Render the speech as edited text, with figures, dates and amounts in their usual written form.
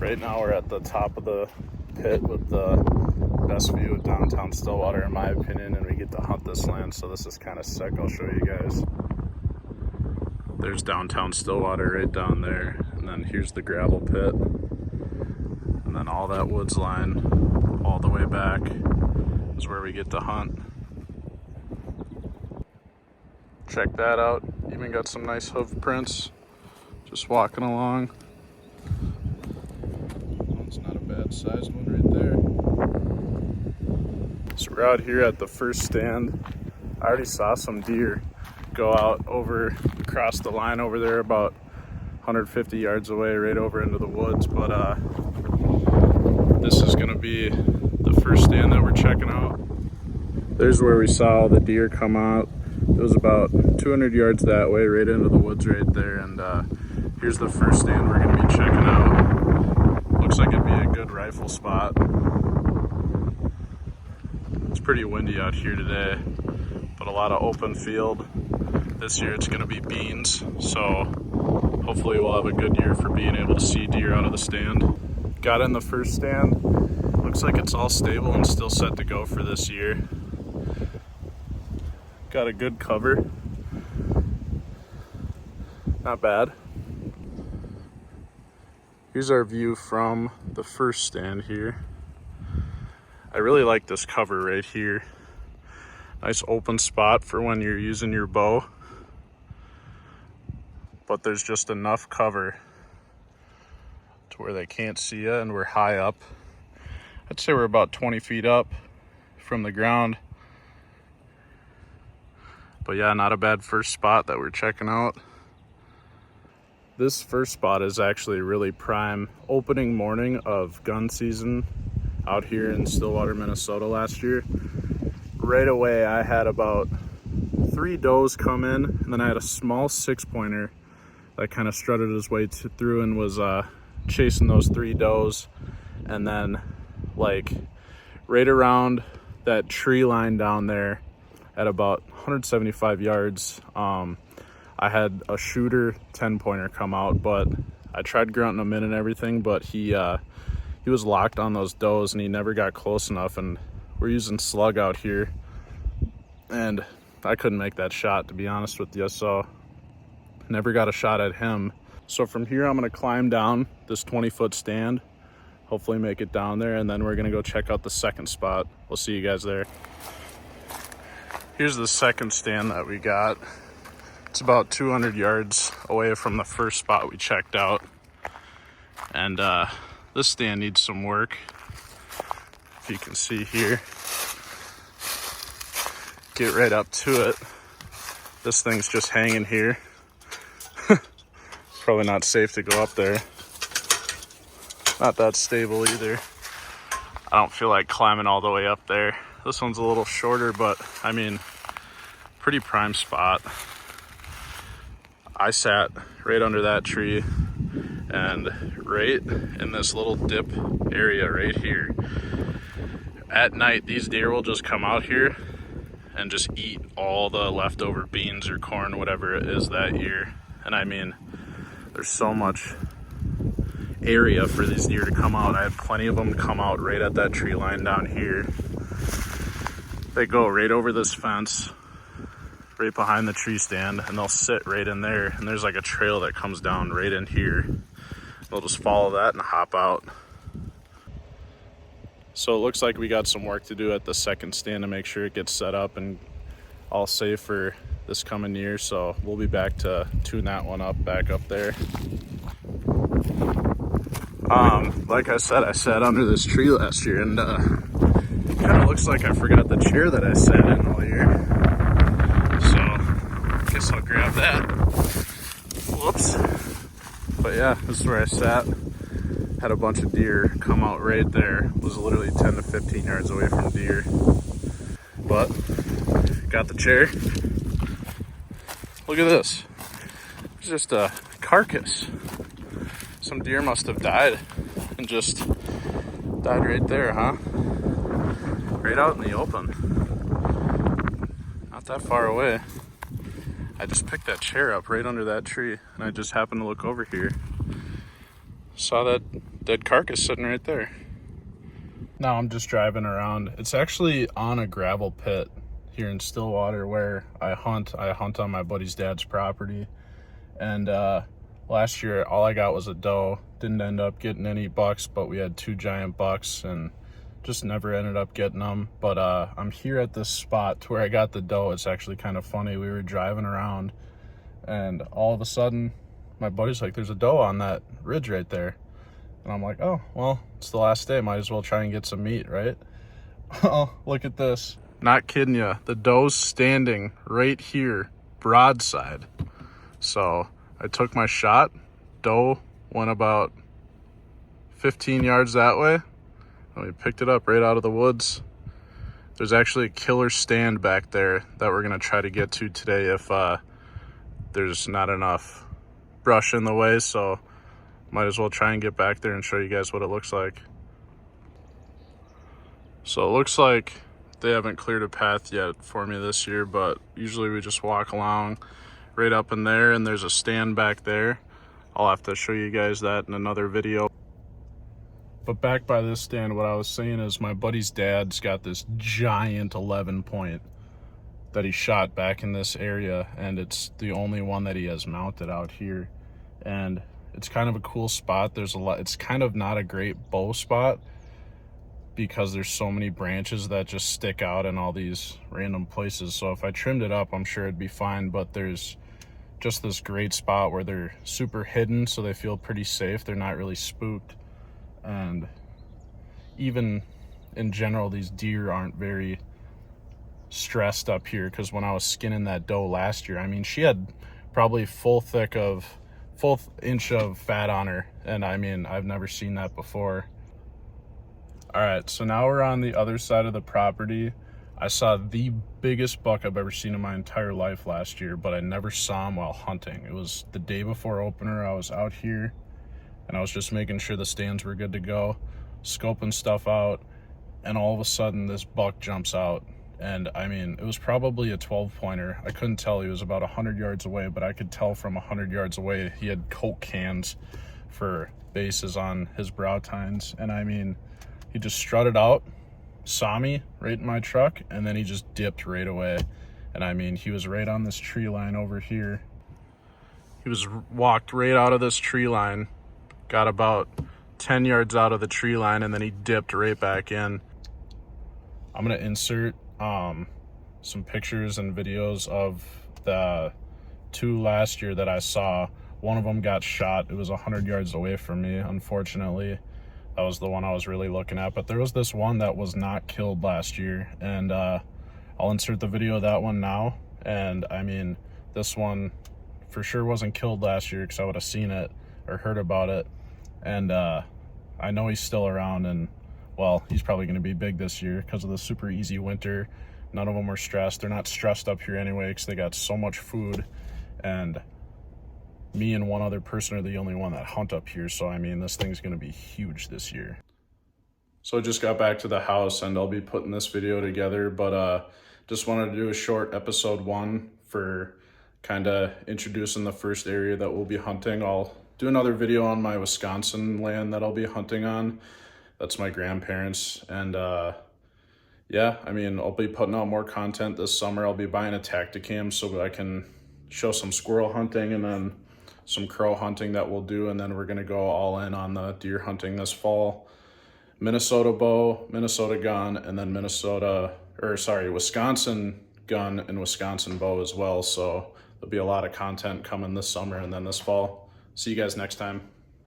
Right now we're at the top of the pit with the best view of downtown Stillwater in my opinion, and we get to hunt this land, so this is kind of sick. I'll show you guys. There's downtown Stillwater right down there, and then here's the gravel pit, and then all that woods line all the way back is where we get to hunt. Check that out, even got some nice hoof prints just walking along. It's not a bad sized one right there. So we're out here at the first stand. I already saw some deer go out over across the line over there about 150 yards away, right over into the woods, but this is gonna be the first stand that we're checking out. There's where we saw all the deer come out. It was about 200 yards that way, right into the woods right there, and here's the first stand we're gonna be checking out. Looks like it'd be a good rifle spot. It's pretty windy out here today, but a lot of open field. This year it's gonna be beans, so hopefully we'll have a good year for being able to see deer out of the stand. Got in the first stand. Looks like it's all stable and still set to go for this year. Got a good cover. Not bad. Here's our view from the first stand here. I really like this cover right here. Nice open spot for when you're using your bow. But there's just enough cover to where they can't see you, and we're high up. I'd say we're about 20 feet up from the ground. But yeah, not a bad first spot that we're checking out. This first spot is actually really prime opening morning of gun season out here in Stillwater, Minnesota last year. Right away, I had about 3 does come in, and then I had a small 6-pointer that kind of strutted his way through and was chasing those 3 does. And then like right around that tree line down there at about 175 yards, I had a shooter 10-pointer come out, but I tried grunting him in and everything, but he was locked on those does and he never got close enough, and we're using slug out here and I couldn't make that shot, to be honest with you, so never got a shot at him. So from here I'm gonna climb down this 20-foot stand, hopefully make it down there, and then we're gonna go check out the second spot. We'll see you guys there. Here's the second stand that we got. It's about 200 yards away from the first spot we checked out. And this stand needs some work. If you can see here. Get right up to it. This thing's just hanging here. Probably not safe to go up there. Not that stable either. I don't feel like climbing all the way up there. This one's a little shorter, but I mean, pretty prime spot. I sat right under that tree and right in this little dip area right here. At night, these deer will just come out here and just eat all the leftover beans or corn, whatever it is that year. And I mean, there's so much area for these deer to come out. I had plenty of them come out right at that tree line down here. They go right over this fence, right behind the tree stand, and they'll sit right in there, and there's like a trail that comes down right in here. They'll just follow that and hop out. So it looks like we got some work to do at the second stand to make sure it gets set up and all safe for this coming year, so we'll be back to tune that one up back up there. Like I said, I sat under this tree last year, and it kind of looks like I forgot the chair that I sat in all year. So I guess I'll grab that. Whoops. But yeah, this is where I sat. Had a bunch of deer come out right there. Was literally 10 to 15 yards away from deer. But got the chair. Look at this. It's just a carcass. Some deer must have died and just died right there, huh? Right out in the open. Not that far away. I just picked that chair up right under that tree, and I just happened to look over here. Saw that dead carcass sitting right there. Now I'm just driving around. It's actually on a gravel pit here in Stillwater where I hunt. I hunt on my buddy's dad's property. And last year, all I got was a doe. Didn't end up getting any bucks, but we had 2 giant bucks and just never ended up getting them. But I'm here at this spot where I got the doe. It's actually kind of funny. We were driving around and all of a sudden my buddy's like, there's a doe on that ridge right there. And I'm like, oh, well, it's the last day. Might as well try and get some meat, right? Oh, look at this. Not kidding you. The doe's standing right here, broadside. So I took my shot. Doe went about 15 yards that way. And we picked it up right out of the woods. There's actually a killer stand back there that we're going to try to get to today if there's not enough brush in the way. So might as well try and get back there and show you guys what it looks like. So it looks like they haven't cleared a path yet for me this year, but usually we just walk along right up in there and there's a stand back there. I'll have to show you guys that in another video. But back by this stand, what I was saying is my buddy's dad's got this giant 11 point that he shot back in this area, and it's the only one that he has mounted out here. And it's kind of a cool spot. There's a lot, it's kind of not a great bow spot because there's so many branches that just stick out in all these random places. So if I trimmed it up, I'm sure it'd be fine, but there's just this great spot where they're super hidden, so they feel pretty safe. They're not really spooked. And even in general, these deer aren't very stressed up here, because when I was skinning that doe last year, I mean, she had probably full inch of fat on her, and I mean, I've never seen that before. All right, so now we're on the other side of the property. I saw the biggest buck I've ever seen in my entire life last year, but I never saw him while hunting. It was the day before opener. I was out here and I was just making sure the stands were good to go, scoping stuff out, and all of a sudden this buck jumps out. And I mean, it was probably a 12-pointer. I couldn't tell. He was about 100 yards away, but I could tell from 100 yards away he had Coke cans for bases on his brow tines. And I mean, he just strutted out, saw me right in my truck, and then he just dipped right away. And I mean, he was right on this tree line over here. He was walked right out of this tree line, got about 10 yards out of the tree line, and then he dipped right back in. I'm gonna insert some pictures and videos of the 2 last year that I saw. One of them got shot. It was 100 yards away from me, unfortunately. That was the one I was really looking at. But there was this one that was not killed last year, and I'll insert the video of that one now. And I mean, this one for sure wasn't killed last year, because I would have seen it or heard about it. And I know he's still around, and well, he's probably going to be big this year because of the super easy winter. None of them were stressed. They're not stressed up here anyway because they got so much food, and me and one other person are the only one that hunt up here. So I mean, this thing's going to be huge this year. So I just got back to the house and I'll be putting this video together, but just wanted to do a short episode 1 for kind of introducing the first area that we'll be hunting. I'll do another video on my Wisconsin land that I'll be hunting on. That's my grandparents. And yeah, I mean, I'll be putting out more content this summer. I'll be buying a Tacticam so that I can show some squirrel hunting and then some crow hunting that we'll do. And then we're going to go all in on the deer hunting this fall. Minnesota bow, Minnesota gun, and then Wisconsin gun and Wisconsin bow as well. So there'll be a lot of content coming this summer and then this fall. See you guys next time.